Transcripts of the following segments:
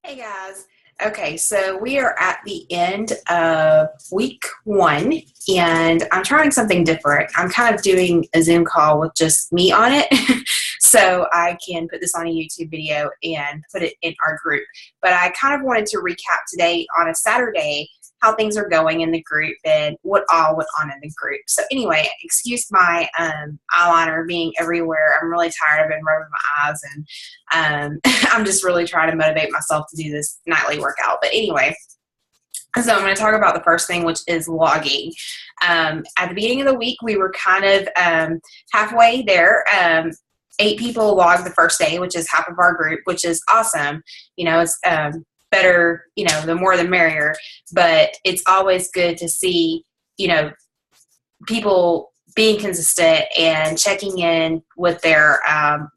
Hey guys. Okay, so we are at the end of week one, and I'm trying something different. I'm kind of doing a Zoom call with just me on it, so I can put this on a YouTube video and put it in our group. But I kind of wanted to recap today on a Saturday how things are going in the group and what all went on in the group. So anyway, excuse my eyeliner being everywhere. I'm really tired. I've been rubbing my eyes, and I'm just really trying to motivate myself to do this nightly workout. But anyway, so I'm going to talk about the first thing, which is logging. At the beginning of the week, we were kind of halfway there. 8 people logged the first day, which is half of our group, which is awesome. You know, it's better, the more the merrier. But it's always good to see, people being consistent and checking in with their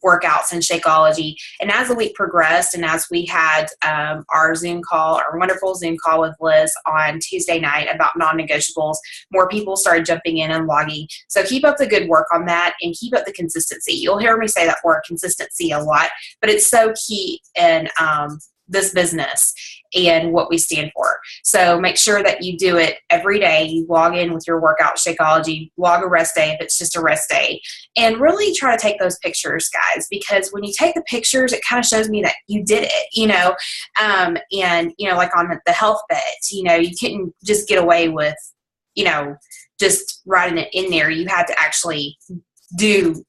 workouts and Shakeology. And as the week progressed, and as we had our wonderful Zoom call with Liz on Tuesday night about non-negotiables, more people started jumping in and logging. So keep up the good work on that and keep up the consistency. You'll hear me say that word consistency a lot, but it's so key in this business and what we stand for. So make sure that you do it every day. You log in with your workout Shakeology, log a rest day if it's just a rest day, and really try to take those pictures, guys, because when you take the pictures, it kind of shows me that you did it, and, like on the health bet, you couldn't just get away with, just writing it in there. You had to actually take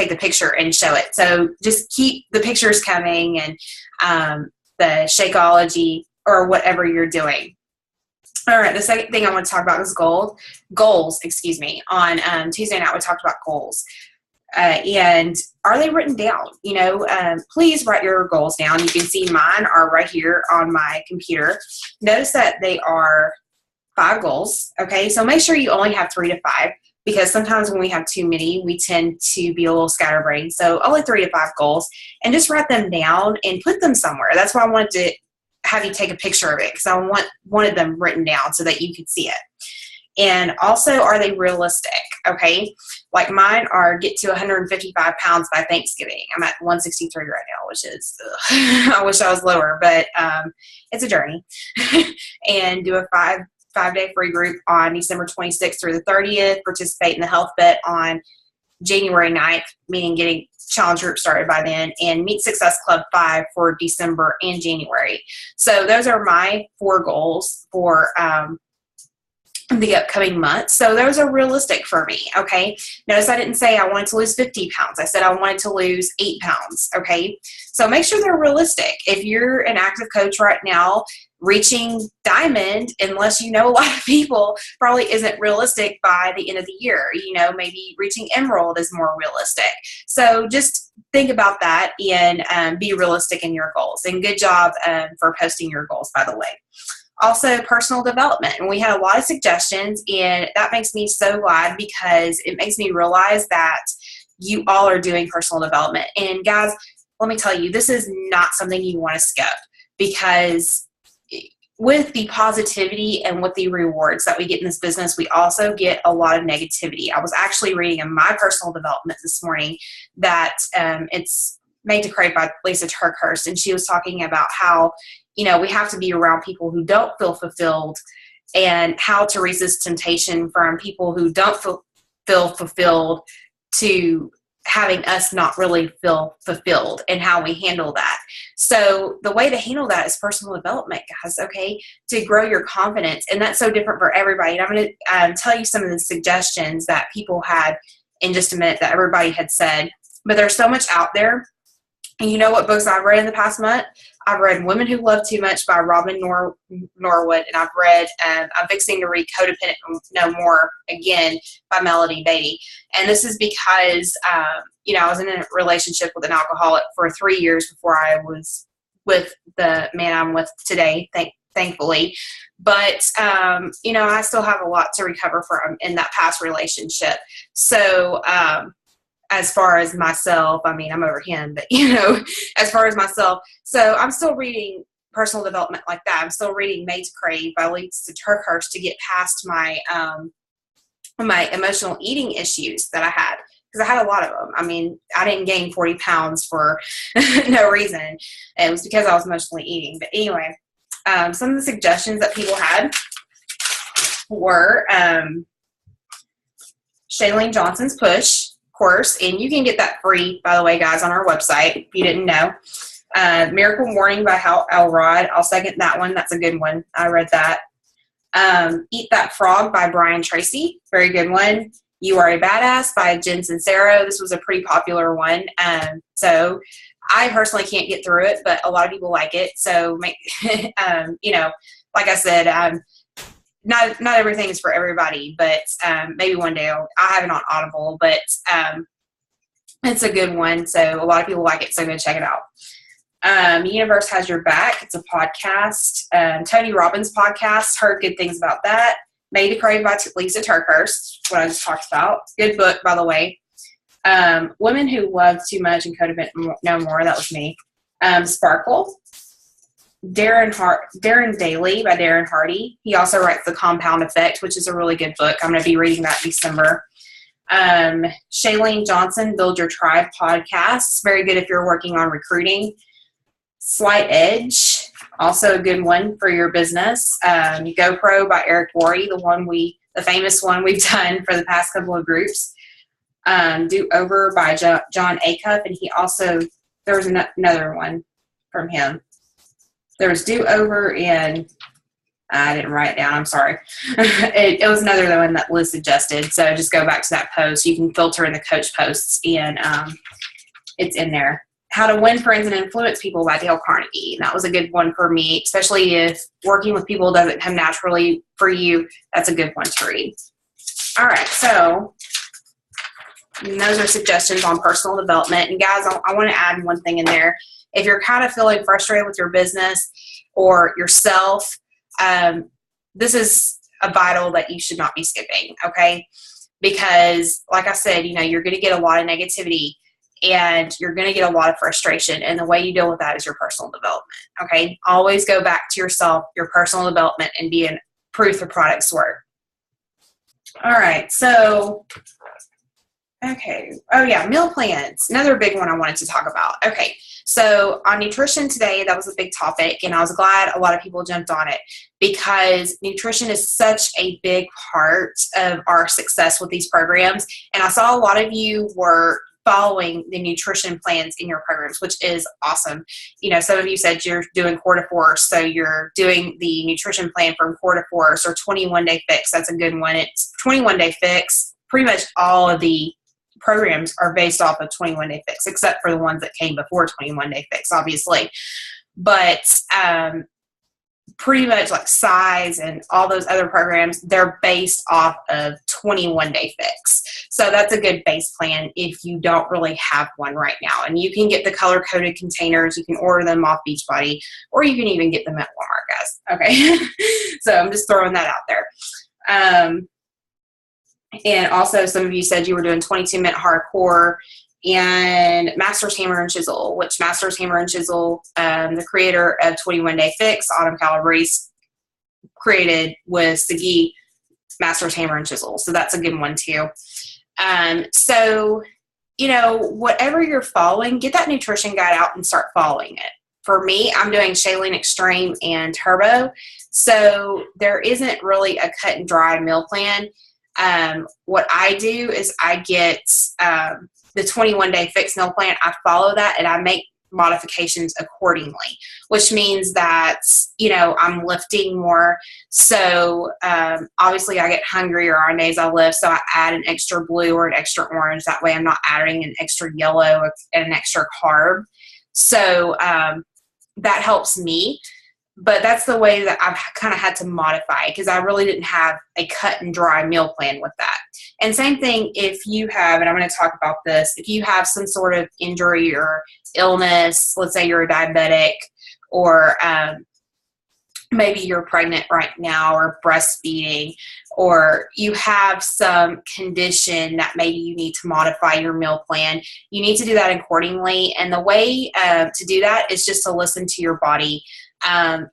the picture and show it. So just keep the pictures coming, and the Shakeology or whatever you're doing. All right, the second thing I want to talk about is goals. On Tuesday night, we talked about goals. And are they written down? Please write your goals down. You can see mine are right here on my computer. Notice that they are 5 goals, okay? So make sure you only have 3 to 5, because sometimes when we have too many, we tend to be a little scatterbrained. So only 3 to 5 goals, and just write them down and put them somewhere. That's why I wanted to have you take a picture of it, because I wanted them written down so that you could see it. And also, are they realistic? Okay, like mine are get to 155 pounds by Thanksgiving. I'm at 163 right now, which is, I wish I was lower, but it's a journey. And do a 5-day free group on December 26th through the 30th. Participate in the health bet on January 9th, meaning getting challenge group started by then, and Meet Success Club 5 for December and January. So those are my 4 goals for the upcoming month. So those are realistic for me, okay? Notice I didn't say I wanted to lose 50 pounds. I said I wanted to lose 8 pounds, okay? So make sure they're realistic. If you're an active coach right now, reaching diamond, unless you know a lot of people, probably isn't realistic by the end of the year. Maybe reaching emerald is more realistic. So just think about that and be realistic in your goals. And good job for posting your goals, by the way. Also, personal development. And we had a lot of suggestions, and that makes me so glad, because it makes me realize that you all are doing personal development. And guys, let me tell you, this is not something you want to skip, because with the positivity and with the rewards that we get in this business, we also get a lot of negativity. I was actually reading in my personal development this morning that it's Made to Crave by Lisa Turkhurst, and she was talking about how we have to be around people who don't feel fulfilled, and how to resist temptation from people who don't feel fulfilled to having us not really feel fulfilled, and how we handle that. So the way to handle that is personal development, guys, okay, to grow your confidence. And that's so different for everybody. And I'm going to tell you some of the suggestions that people had in just a minute that everybody had said. But there's so much out there. And you know what books I've read in the past month? I've read Women Who Love Too Much by Robin Norwood, and I've read, I'm fixing to read Codependent No More again by Melody Beattie. And this is because, I was in a relationship with an alcoholic for 3 years before I was with the man I'm with today, thankfully. But, I still have a lot to recover from in that past relationship. So, as far as myself, I'm over him, but as far as myself, so I'm still reading personal development like that. I'm still reading Made to Crave by Lisa Turkhurst to get past my my emotional eating issues that I had, because I had a lot of them. I didn't gain 40 pounds for no reason. It was because I was emotionally eating. But anyway, some of the suggestions that people had were Shailene Johnson's Push course, and you can get that free, by the way, guys, on our website if you didn't know. Miracle Morning by Hal Elrod. I'll second that one. That's a good one. I read that. Eat That Frog by Brian Tracy. Very good one. You Are a Badass by Jen Sincero. This was a pretty popular one. So I personally can't get through it, but a lot of people like it. So, you know, like I said, not everything is for everybody, but maybe one day I have it on Audible, but it's a good one. So a lot of people like it, so go check it out. Universe Has Your Back. It's a podcast. Tony Robbins podcast. Heard good things about that. Made to Crave by Lisa TerKeurst, what I just talked about. Good book, by the way. Women Who Love Too Much and Codependent No More. That was me. Sparkle. Darren Daily by Darren Hardy. He also writes The Compound Effect, which is a really good book. I'm going to be reading that in December. Shailene Johnson, Build Your Tribe podcast. Very good if you're working on recruiting. Slight Edge, also a good one for your business. GoPro by Eric Worre, the famous one we've done for the past couple of groups. Do Over by John Acuff, and he also, there was another one from him. There was Do Over, and I didn't write it down. I'm sorry. It was another one that Liz suggested. So just go back to that post. You can filter in the coach posts, and it's in there. How to Win Friends and Influence People by Dale Carnegie. And that was a good one for me, especially if working with people doesn't come naturally for you. That's a good one to read. All right. So those are suggestions on personal development. And guys, I want to add one thing in there. If you're kind of feeling frustrated with your business or yourself, this is a vital that you should not be skipping, okay? Because, like I said, you know, you're going to get a lot of negativity and you're going to get a lot of frustration. And the way you deal with that is your personal development, okay? Always go back to yourself, your personal development, and be in proof the products work. All right, so... okay. Oh, yeah, meal plans. Another big one I wanted to talk about. Okay, so on nutrition today, that was a big topic, and I was glad a lot of people jumped on it because nutrition is such a big part of our success with these programs. And I saw a lot of you were following the nutrition plans in your programs, which is awesome. You know, some of you said you're doing Core to Force, so you're doing the nutrition plan from Core to Force or 21-Day Fix. That's a good one. It's 21-Day Fix. Pretty much all of the programs are based off of 21-Day Fix, except for the ones that came before 21-Day Fix, obviously. But pretty much like Size and all those other programs, they're based off of 21-Day Fix. So that's a good base plan if you don't really have one right now. And you can get the color-coded containers. You can order them off Beachbody, or you can even get them at Walmart, guys. Okay. So I'm just throwing that out there. And also some of you said you were doing 22-minute hardcore and Master's Hammer and Chisel, which Master's Hammer and Chisel, the creator of 21-Day Fix, Autumn Calabrese, created with Sagi Master's Hammer and Chisel. So that's a good one too. So, you know, whatever you're following, get that nutrition guide out and start following it. For me, I'm doing Shailene Extreme and Turbo. So there isn't really a cut and dry meal plan. What I do is I get the 21-Day Fix meal plan. I follow that and I make modifications accordingly, which means that, you know, I'm lifting more. So obviously I get hungrier on days I lift, so I add an extra blue or an extra orange. That way I'm not adding an extra yellow and an extra carb. So that helps me. But that's the way that I've kind of had to modify because I really didn't have a cut and dry meal plan with that. And same thing if you have, and I'm going to talk about this, if you have some sort of injury or illness, let's say you're a diabetic or maybe you're pregnant right now or breastfeeding, or you have some condition that maybe you need to modify your meal plan, you need to do that accordingly. And the way to do that is just to listen to your body.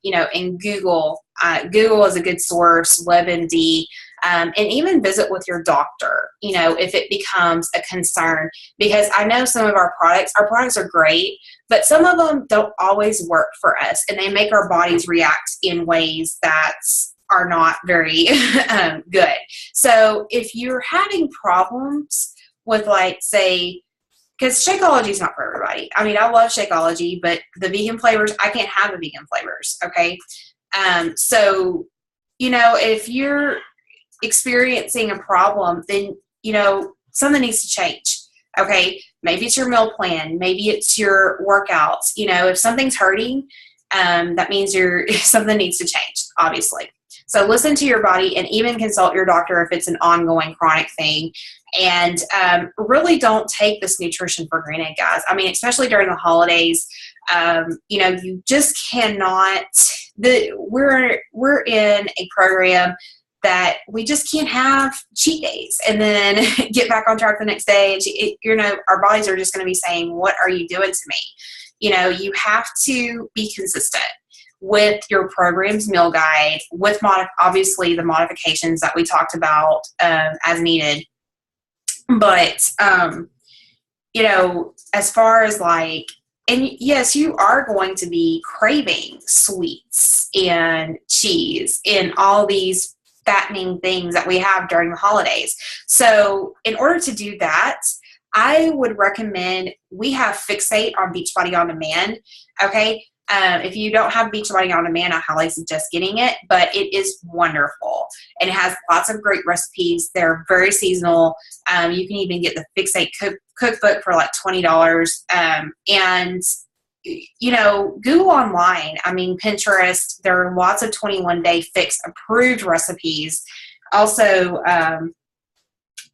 You know, in Google is a good source, WebMD. and even visit with your doctor, you know, if it becomes a concern, because I know some of our products are great, but some of them don't always work for us, and they make our bodies react in ways that are not very good. So if you're having problems with, like, say, because Shakeology is not for everybody. I mean, I love Shakeology, but the vegan flavors, I can't have the vegan flavors, okay? So, you know, if you're experiencing a problem, then, you know, something needs to change, okay? Maybe it's your meal plan. Maybe it's your workouts. You know, if something's hurting, that means something needs to change, obviously. So listen to your body, and even consult your doctor if it's an ongoing chronic thing. And really don't take this nutrition for granted, guys. I mean, especially during the holidays, you know, you just cannot. We're in a program that we just can't have cheat days and then get back on track the next day. You know, our bodies are just going to be saying, "What are you doing to me?" You know, you have to be consistent with your program's meal guide, with obviously the modifications that we talked about as needed. But, you know, as far as like, and yes, you are going to be craving sweets and cheese and all these fattening things that we have during the holidays. So in order to do that, I would recommend we have Fixate on Beachbody On Demand, okay? If you don't have Beachbody On Demand, I highly suggest getting it, but it is wonderful. And it has lots of great recipes. They're very seasonal. You can even get the Fixate cookbook for like $20. And, you know, Google online. I mean, Pinterest, there are lots of 21-day fix approved recipes. Also,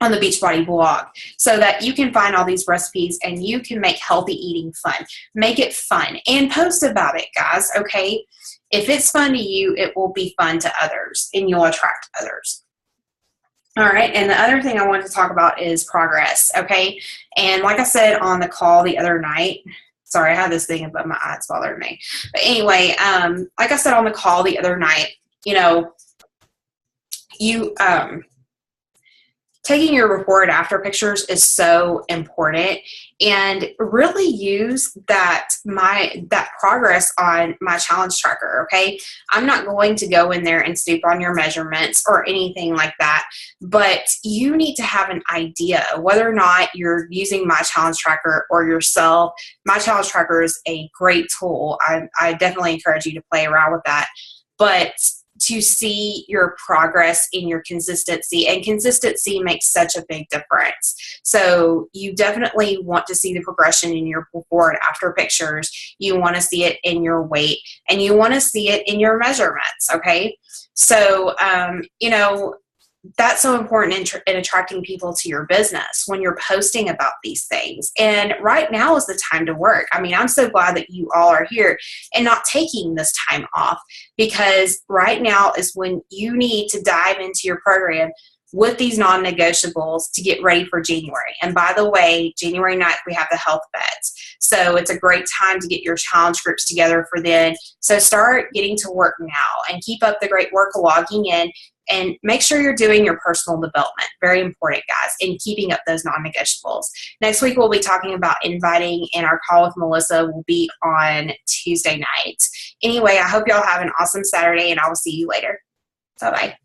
on the Beachbody blog, so that you can find all these recipes and you can make healthy eating fun. Make it fun and post about it, guys, okay? If it's fun to you, it will be fun to others and you'll attract others. All right, and the other thing I wanted to talk about is progress, okay? And like I said on the call the other night, sorry, I had this thing above my eye, it's bothering me. But anyway, like I said on the call the other night, you know, taking your before and after pictures is so important, and really use that progress on my challenge tracker, okay? I'm not going to go in there and snoop on your measurements or anything like that, but you need to have an idea whether or not you're using my challenge tracker or yourself. My challenge tracker is a great tool. I definitely encourage you to play around with that, but to see your progress in your consistency, and consistency makes such a big difference. So you definitely want to see the progression in your before and after pictures. You want to see it in your weight, and you want to see it in your measurements, okay? So, you know, that's so important in attracting people to your business when you're posting about these things. And right now is the time to work. I mean, I'm so glad that you all are here and not taking this time off, because right now is when you need to dive into your program with these non-negotiables to get ready for January. And by the way, January 9th, we have the health beds. So it's a great time to get your challenge groups together for then. So start getting to work now and keep up the great work of logging in. And make sure you're doing your personal development. Very important, guys, and keeping up those non-negotiables. Next week, we'll be talking about inviting, and our call with Melissa will be on Tuesday night. Anyway, I hope y'all have an awesome Saturday, and I will see you later. Bye-bye.